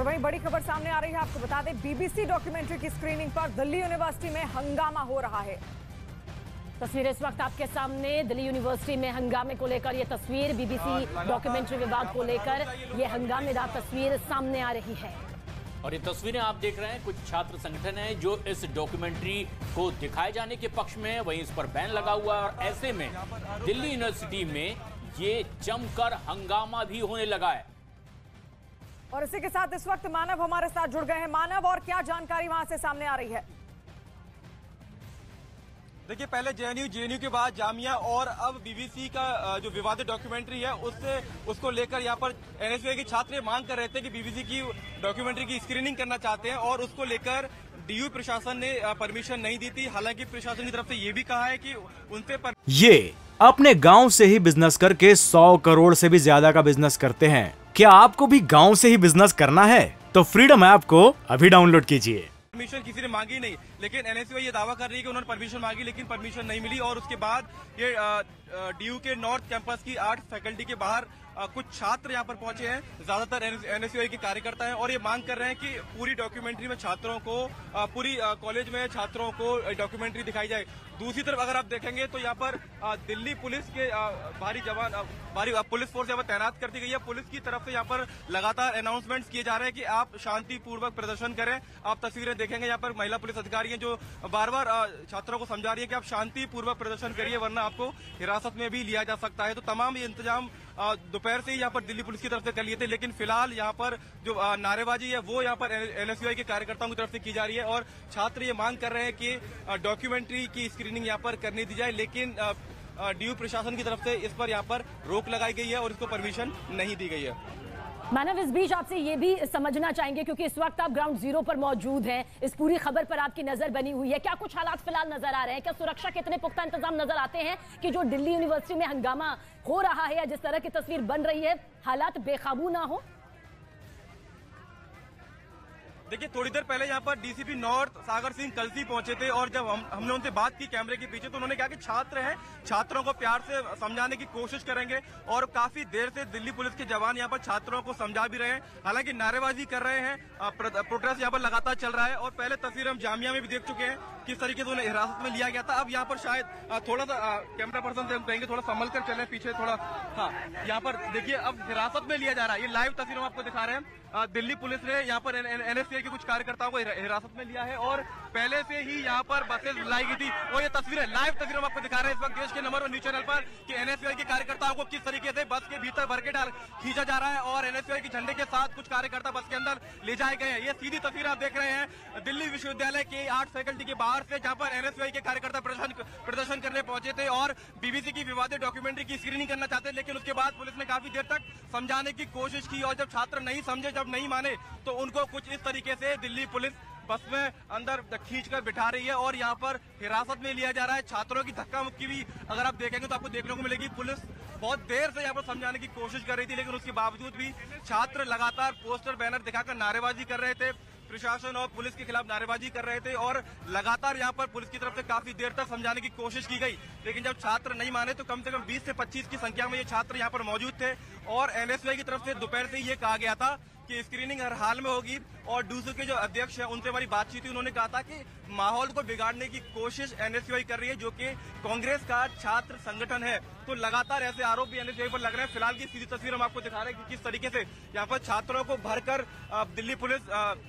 और वहीं बड़ी खबर सामने आ रही है। आपको बता दें, बीबीसी डॉक्यूमेंट्री की स्क्रीनिंग पर दिल्ली यूनिवर्सिटी में हंगामा हो रहा है। तस्वीर इस वक्त आपके सामने दिल्ली यूनिवर्सिटी में हंगामे को लेकर ये तस्वीर, बीबीसी डॉक्यूमेंट्री विवाद को लेकर ये हंगामेदार तस्वीर सामने आ रही है। और ये तस्वीरें आप देख रहे हैं, कुछ छात्र संगठन हैं जो इस डॉक्यूमेंट्री को दिखाए जाने के पक्ष में, वहीं इस पर बैन लगा हुआ है। और ऐसे में दिल्ली यूनिवर्सिटी में ये जमकर हंगामा भी होने लगा है। और इसी के साथ इस वक्त मानव हमारे साथ जुड़ गए हैं। मानव, और क्या जानकारी वहां से सामने आ रही है? देखिए, पहले जेएनयू के बाद जामिया और अब बीबीसी का जो विवादित डॉक्यूमेंट्री है उसको लेकर यहाँ पर एनएसयूआई के छात्र मांग कर रहे थे कि बीबीसी की डॉक्यूमेंट्री की स्क्रीनिंग करना चाहते हैं और उसको लेकर डीयू प्रशासन ने परमिशन नहीं दी थी। हालांकि प्रशासन की तरफ से ये भी कहा है कि उनसे ये अपने गांव से ही बिजनेस करके 100 करोड़ से भी ज्यादा का बिजनेस करते हैं। क्या आपको भी गांव से ही बिजनेस करना है? तो फ्रीडम ऐप को अभी डाउनलोड कीजिए। परमिशन किसी ने मांगी नहीं, लेकिन एनएसयूआई ये दावा कर रही है कि उन्होंने परमिशन मांगी लेकिन परमिशन नहीं मिली। और उसके बाद ये डीयू के नॉर्थ कैंपस की आर्ट फैकल्टी के बाहर कुछ छात्र यहाँ पर पहुंचे हैं, ज्यादातर एनएसयूआई के कार्यकर्ता हैं और ये मांग कर रहे हैं कि पूरी डॉक्यूमेंट्री में छात्रों को, पूरी कॉलेज में छात्रों को डॉक्यूमेंट्री दिखाई जाए। दूसरी तरफ अगर आप देखेंगे तो यहाँ पर दिल्ली पुलिस के भारी पुलिस फोर्स यहाँ पर तैनात कर दी गई है। पुलिस की तरफ से यहाँ पर लगातार अनाउंसमेंट्स किए जा रहे हैं कि आप शांतिपूर्वक प्रदर्शन करें। आप तस्वीरें देखेंगे, यहाँ पर महिला पुलिस अधिकारी हैं जो बार बार छात्रों को समझा रही है कि आप शांतिपूर्वक प्रदर्शन करिए वरना आपको हिरासत में भी लिया जा सकता है। तो तमाम ये इंतजाम दोपहर से ही यहाँ पर दिल्ली पुलिस की तरफ से कर लिए थे, लेकिन फिलहाल यहाँ पर जो नारेबाजी है वो यहाँ पर एनएसयूआई के कार्यकर्ताओं की तरफ से की जा रही है और छात्र ये मांग कर रहे हैं कि डॉक्यूमेंट्री की स्क्रीनिंग यहाँ पर करने दी जाए। लेकिन डीयू प्रशासन की तरफ से इस पर यहाँ पर रोक लगाई गई है और इसको परमिशन नहीं दी गई है। मानव, इस बीच आपसे ये भी समझना चाहेंगे क्योंकि इस वक्त आप ग्राउंड जीरो पर मौजूद हैं, इस पूरी खबर पर आपकी नजर बनी हुई है, क्या कुछ हालात फिलहाल नजर आ रहे हैं? क्या सुरक्षा के इतने पुख्ता इंतजाम नजर आते हैं कि जो दिल्ली यूनिवर्सिटी में हंगामा हो रहा है या जिस तरह की तस्वीर बन रही है, हालात बेकाबू ना हो? देखिए, थोड़ी देर पहले यहाँ पर डीसीपी नॉर्थ सागर सिंह कलसी पहुंचे थे और जब हमने उनसे बात की कैमरे के पीछे तो उन्होंने कहा कि छात्र हैं, छात्रों को प्यार से समझाने की कोशिश करेंगे और काफी देर से दिल्ली पुलिस के जवान यहाँ पर छात्रों को समझा भी रहे हैं। हालांकि नारेबाजी कर रहे हैं, प्रोटेस्ट यहाँ पर लगातार चल रहा है और पहले तस्वीर हम जामिया में भी देख चुके हैं किस तरीके से उन्हें हिरासत में लिया गया था। अब यहाँ पर शायद थोड़ा सा कैमरा पर्सन से हम कहेंगे थोड़ा संभल कर चले पीछे थोड़ा। हाँ, यहाँ पर देखिए अब हिरासत में लिया जा रहा है। ये लाइव तस्वीर हम आपको दिखा रहे हैं। दिल्ली पुलिस ने यहाँ पर एनएसयूआई के कुछ कार्यकर्ताओं को हिरासत में लिया है और पहले से ही यहाँ पर बसें बुलाई गई थी। और ये तस्वीरें, लाइव तस्वीर हम आपको दिखा रहे हैं इस वक्त देश के नंबर 1 न्यूज चैनल पर कि एनएसयूआई के कार्यकर्ताओं को किस तरीके से बस के भीतर भर के खींचा जा रहा है और एनएसयूआई के झंडे के साथ कुछ कार्यकर्ता बस के अंदर ले जाए गए हैं। ये सीधी तस्वीर आप देख रहे हैं दिल्ली विश्वविद्यालय के आर्ट फैकल्टी के बाहर से, जहाँ पर एनएसयूआई के कार्यकर्ता प्रदर्शन करने पहुंचे थे और बीबीसी की विवादित डॉक्यूमेंट्री की स्क्रीनिंग करना चाहते थे। लेकिन उसके बाद पुलिस ने काफी देर तक समझाने की कोशिश की और जब छात्र नहीं समझे, जब नहीं माने, तो उनको कुछ इस तरीके से दिल्ली पुलिस बस में अंदर खींचकर बिठा रही है और यहाँ पर हिरासत में लिया जा रहा है। छात्रों की धक्का मुक्की भी अगर आप देखेंगे तो आपको देखने को मिलेगी। पुलिस बहुत देर से यहाँ पर समझाने की कोशिश कर रही थी, लेकिन उसके बावजूद भी छात्र लगातार पोस्टर बैनर दिखाकर नारेबाजी कर रहे थे, प्रशासन और पुलिस के खिलाफ नारेबाजी कर रहे थे और लगातार यहाँ पर पुलिस की तरफ से काफी देर तक समझाने की कोशिश की गई। लेकिन जब छात्र नहीं माने तो कम से कम 20 से 25 की संख्या में ये छात्र यहाँ पर मौजूद थे और एनएसयूआई की तरफ से दोपहर से ये कहा गया था कि स्क्रीनिंग हर हाल में होगी। और डूसू के जो अध्यक्ष हैं उनसे हमारी बातचीत हुई, उन्होंने कहा था कि माहौल को बिगाड़ने की कोशिश एनएसयूआई कर रही है, जो कि कांग्रेस का छात्र संगठन है। तो लगातार ऐसे आरोप भी एनएसयूआई पर लग रहे हैं। फिलहाल की सीधी तस्वीर हम आपको दिखा रहे हैं कि किस तरीके से यहाँ पर छात्रों को भरकर दिल्ली पुलिस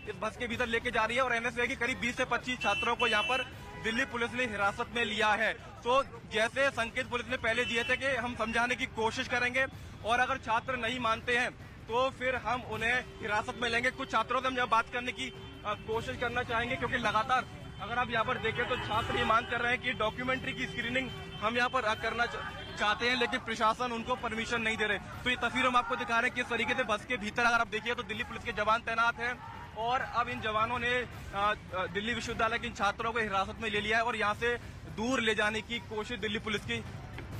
इस बस के भीतर लेके जा रही है और एनएसयूआई के करीब 20 से 25 छात्रों को यहाँ पर दिल्ली पुलिस ने हिरासत में लिया है। तो जैसे संकेत पुलिस ने पहले दिए थे कि हम समझाने की कोशिश करेंगे और अगर छात्र नहीं मानते हैं तो फिर हम उन्हें हिरासत में लेंगे। कुछ छात्रों से हम यहाँ बात करने की कोशिश करना चाहेंगे क्योंकि लगातार अगर आप यहाँ पर देखें तो छात्र ये मांग कर रहे हैं कि डॉक्यूमेंट्री की स्क्रीनिंग हम यहाँ पर करना चाहते हैं, लेकिन प्रशासन उनको परमिशन नहीं दे रहे। तो ये तस्वीर हम आपको दिखा रहे हैं किस तरीके से बस के भीतर अगर आप देखिए तो दिल्ली पुलिस के जवान तैनात हैं और अब इन जवानों ने दिल्ली विश्वविद्यालय के इन छात्रों को हिरासत में ले लिया है और यहाँ से दूर ले जाने की कोशिश दिल्ली पुलिस की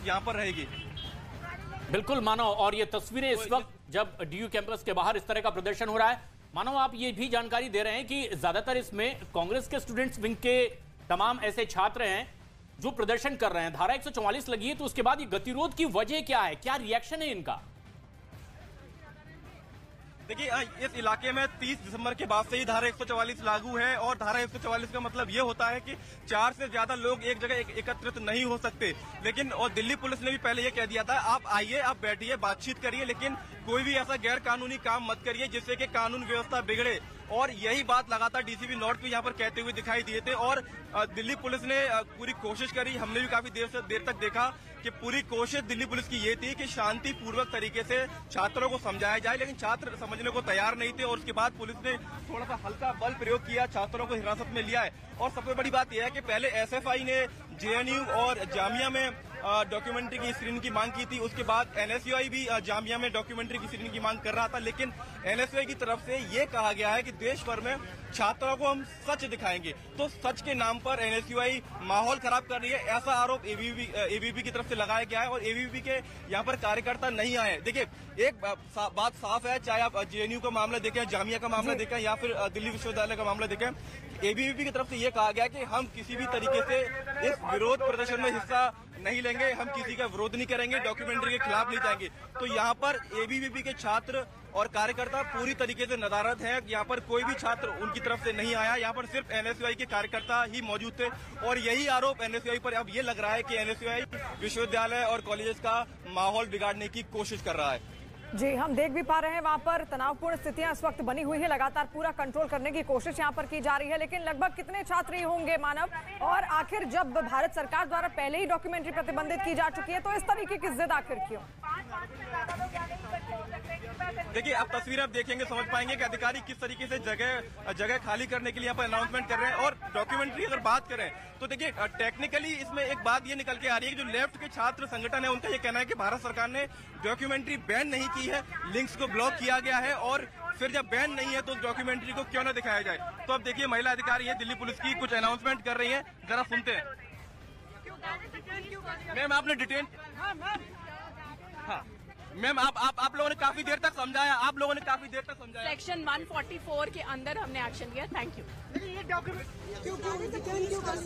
यहाँ पर रहेगी। बिल्कुल मानो, और ये तस्वीरें इस वक्त जब डीयू कैंपस के बाहर इस तरह का प्रदर्शन हो रहा है, मानो आप ये भी जानकारी दे रहे हैं कि ज्यादातर इसमें कांग्रेस के स्टूडेंट्स विंग के तमाम ऐसे छात्र हैं जो प्रदर्शन कर रहे हैं। धारा 144 लगी है, तो उसके बाद ये गतिरोध की वजह क्या है, क्या रिएक्शन है इनका? देखिए इस इलाके में 30 दिसंबर के बाद से ही धारा 144 लागू है और धारा 144 का मतलब ये होता है कि 4 से ज्यादा लोग एक जगह एकत्रित नहीं हो सकते। लेकिन और दिल्ली पुलिस ने भी पहले ये कह दिया था, आप आइए, आप बैठिए, बातचीत करिए, लेकिन कोई भी ऐसा गैर कानूनी काम मत करिए जिससे कि कानून व्यवस्था बिगड़े। और यही बात लगातार डीसीपी नॉर्थ भी यहाँ पर कहते हुए दिखाई दिए थे। और दिल्ली पुलिस ने पूरी कोशिश करी, हमने भी काफी देर तक देखा कि पूरी कोशिश दिल्ली पुलिस की ये थी कि शांतिपूर्वक तरीके से छात्रों को समझाया जाए, लेकिन छात्र समझने को तैयार नहीं थे। और उसके बाद पुलिस ने थोड़ा सा हल्का बल प्रयोग किया, छात्रों को हिरासत में लिया है। और सबसे बड़ी बात यह है कि पहले एसएफआई ने जेएनयू और जामिया में डॉक्यूमेंट्री की स्क्रीनिंग की मांग की थी, उसके बाद एनएसयूआई भी जामिया में डॉक्यूमेंट्री की स्क्रीनिंग की मांग कर रहा था। लेकिन एनएसयूआई की तरफ से ये कहा गया है कि देश भर में छात्रों को हम सच दिखाएंगे, तो सच के नाम पर एनएसयूआई माहौल खराब कर रही है, ऐसा आरोप एबीवीपी की तरफ से लगाया गया है। और एबीवीपी के यहाँ पर कार्यकर्ता नहीं आए। देखिए एक बात साफ है, चाहे आप जेएनयू का मामला देखें, जामिया का मामला देखें या फिर दिल्ली विश्वविद्यालय का मामला देखें, एबीवीपी की तरफ से ये कहा गया कि हम किसी भी तरीके से इस विरोध प्रदर्शन में हिस्सा नहीं लेंगे, हम किसी का विरोध नहीं करेंगे, डॉक्यूमेंट्री के खिलाफ नहीं जाएंगे। तो यहाँ पर एबीवीपी के छात्र और कार्यकर्ता पूरी तरीके से नदारद है। यहाँ पर कोई भी छात्र उनकी तरफ से नहीं आया, यहाँ पर सिर्फ एनएसयूआई के कार्यकर्ता ही मौजूद थे। और यही आरोप एनएसयूआई पर अब ये लग रहा है कि एनएसयूआई विश्वविद्यालय और कॉलेजेस का माहौल बिगाड़ने की कोशिश कर रहा है। जी, हम देख भी पा रहे हैं वहां पर तनावपूर्ण स्थितियां इस वक्त बनी हुई है, लगातार पूरा कंट्रोल करने की कोशिश यहां पर की जा रही है। लेकिन लगभग कितने छात्र होंगे मानव, और आखिर जब भारत सरकार द्वारा पहले ही डॉक्यूमेंट्री प्रतिबंधित की जा चुकी है तो इस तरीके की जिद आखिर क्यों? देखिए अब तस्वीरें आप देखेंगे समझ पाएंगे कि अधिकारी किस तरीके से जगह खाली करने के लिए यहाँ पर अनाउंसमेंट कर रहे हैं। और डॉक्यूमेंट्री अगर बात करें तो देखिए टेक्निकली इसमें एक बात ये निकल के आ रही है कि जो लेफ्ट के छात्र संगठन है उनका ये कहना है कि भारत सरकार ने डॉक्यूमेंट्री बैन नहीं की है, लिंक्स को ब्लॉक किया गया है, और फिर जब बैन नहीं है तो डॉक्यूमेंट्री को क्यों न दिखाया जाए। तो अब देखिए महिला अधिकारी है दिल्ली पुलिस की, कुछ अनाउंसमेंट कर रही है, जरा सुनते हैं। मैम आपने डिटेन, हाँ मैम आप लोगों ने काफी देर तक समझाया, सेक्शन 144 के अंदर हमने एक्शन लिया। Thank you.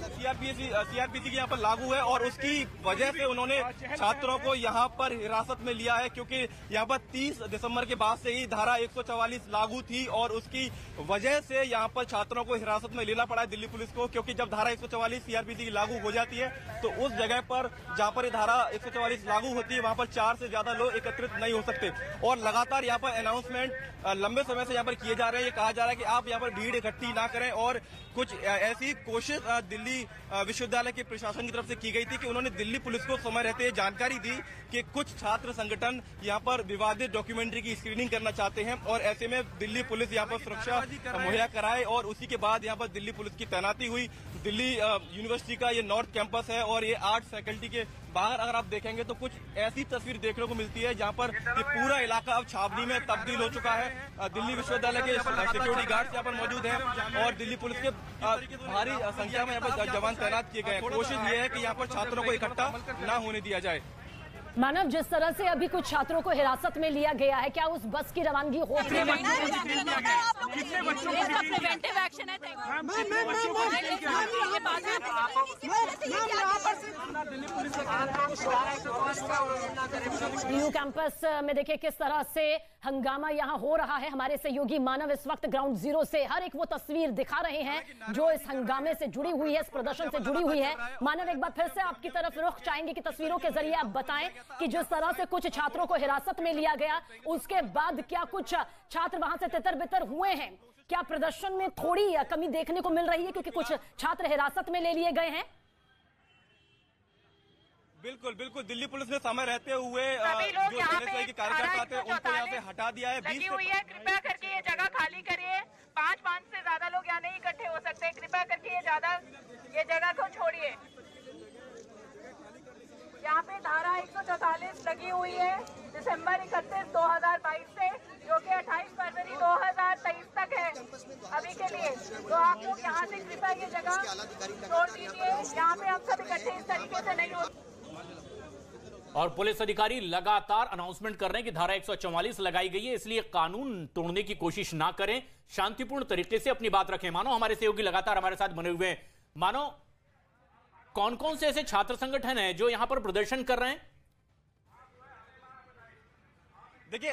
सीआरपीसी की यहाँ पर लागू है और उसकी वजह से उन्होंने छात्रों को यहाँ पर हिरासत में लिया है, क्योंकि यहाँ पर 30 दिसंबर के बाद से ही धारा 144 लागू थी और उसकी वजह से यहाँ पर छात्रों को हिरासत में लेना पड़ा है दिल्ली पुलिस को। क्योंकि जब धारा 144 सीआरपीसी की लागू हो जाती है तो उस जगह पर जहाँ पर धारा 144 लागू होती है वहाँ पर 4 से ज्यादा लोग एकत्रित नहीं हो सकते। और लगातार यहाँ पर अनाउंसमेंट लंबे समय से यहाँ पर किए जा रहे हैं। ये कहा जा रहा है कि आप यहाँ पर भीड़ इकट्ठी ना करें, और कुछ ऐसी कोशिश दिल्ली विश्वविद्यालय के प्रशासन की तरफ से की गई थी कि उन्होंने दिल्ली पुलिस को समय रहते जानकारी दी कि कुछ छात्र संगठन यहाँ पर विवादित डॉक्यूमेंट्री की स्क्रीनिंग करना चाहते हैं, और ऐसे में दिल्ली पुलिस यहाँ पर सुरक्षा मुहैया कराए। और उसी के बाद यहाँ पर दिल्ली पुलिस की तैनाती हुई। दिल्ली यूनिवर्सिटी का ये नॉर्थ कैंपस है और ये आर्ट फैकल्टी के बाहर अगर आप देखेंगे तो कुछ ऐसी तस्वीर देखने को मिलती है जहाँ पर ये पूरा इलाका अब छावनी में तब्दील हो चुका है। दिल्ली विश्वविद्यालय के सिक्योरिटी गार्ड्स यहाँ पर मौजूद हैं और दिल्ली पुलिस के भारी संख्या में यहाँ पर जवान तैनात किए गए हैं। कोशिश ये है कि यहाँ पर छात्रों को इकट्ठा न होने दिया जाए। मानव, जिस तरह से अभी कुछ छात्रों को हिरासत में लिया गया है, क्या उस बस की रवानगी हो रही है? न्यू कैंपस में देखिए किस तरह से हंगामा यहाँ हो रहा है। हमारे सहयोगी मानव इस वक्त ग्राउंड जीरो से हर एक वो तस्वीर दिखा रहे हैं जो इस हंगामे से जुड़ी हुई है, इस प्रदर्शन से जुड़ी हुई है। मानव, एक बार फिर से आपकी तरफ रुख चाहेंगे कि तस्वीरों के जरिए आप बताएं कि जिस तरह से कुछ छात्रों को हिरासत में लिया गया, उसके बाद क्या कुछ छात्र वहां से तितर बितर हुए हैं? क्या प्रदर्शन में थोड़ी कमी देखने को मिल रही है क्योंकि कुछ छात्र हिरासत में ले लिए गए हैं? बिल्कुल बिल्कुल, दिल्ली पुलिस ने समय रहते हुए जो एनएसयूआई के कार्यकर्ता थे उनको यहाँ से हटा दिया है। लगी हुई है, कृपया करके ये जगह खाली करिए। 5 से ज्यादा लोग यहाँ नहीं इकट्ठे हो सकते, कृपया करके ये जगह को छोड़िए। यहाँ पे धारा 144 लगी हुई है दिसंबर 31, 2022 से, जो कि 28 फरवरी 2023 तक है अभी के लिए। तो आप लोग यहाँ से कृपया ये जगह छोड़ दीजिए। यहाँ पे हम सब इकट्ठे इस तरीके से नहीं हो। और पुलिस अधिकारी लगातार अनाउंसमेंट कर रहे हैं कि धारा 144 लगाई गई है, इसलिए कानून तोड़ने की कोशिश ना करें, शांतिपूर्ण तरीके से अपनी बात रखें। मानो हमारे सहयोगी लगातार हमारे साथ बने हुए हैं। मानो, कौन कौन से ऐसे छात्र संगठन हैं जो यहां पर प्रदर्शन कर रहे हैं? देखिए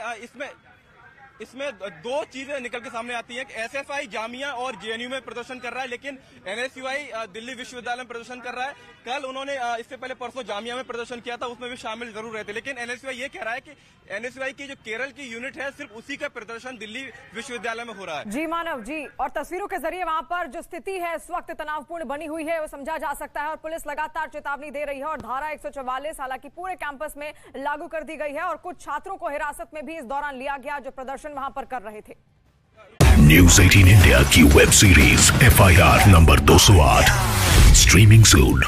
इसमें दो चीजें निकल के सामने आती हैं कि एसएफआई जामिया और जेएनयू में प्रदर्शन कर रहा है, लेकिन एनएसयूआई दिल्ली विश्वविद्यालय में प्रदर्शन कर रहा है। कल उन्होंने इससे पहले परसों जामिया में प्रदर्शन किया था, उसमें भी शामिल जरूर रहते, लेकिन एनएसयूआई ये कह रहा है कि एनएसयूआई की जो केरल की यूनिट है सिर्फ उसी का प्रदर्शन दिल्ली विश्वविद्यालय में हो रहा है। जी मानव जी, और तस्वीरों के जरिए वहां पर जो स्थिति है इस वक्त तनावपूर्ण बनी हुई है वो समझा जा सकता है, और पुलिस लगातार चेतावनी दे रही है और धारा 144 हालांकि पूरे कैंपस में लागू कर दी गई है और कुछ छात्रों को हिरासत में भी इस दौरान लिया गया जो प्रदर्शन वहां पर कर रहे थे। न्यूज़ 18 इंडिया की web series FIR number 208 streaming सून।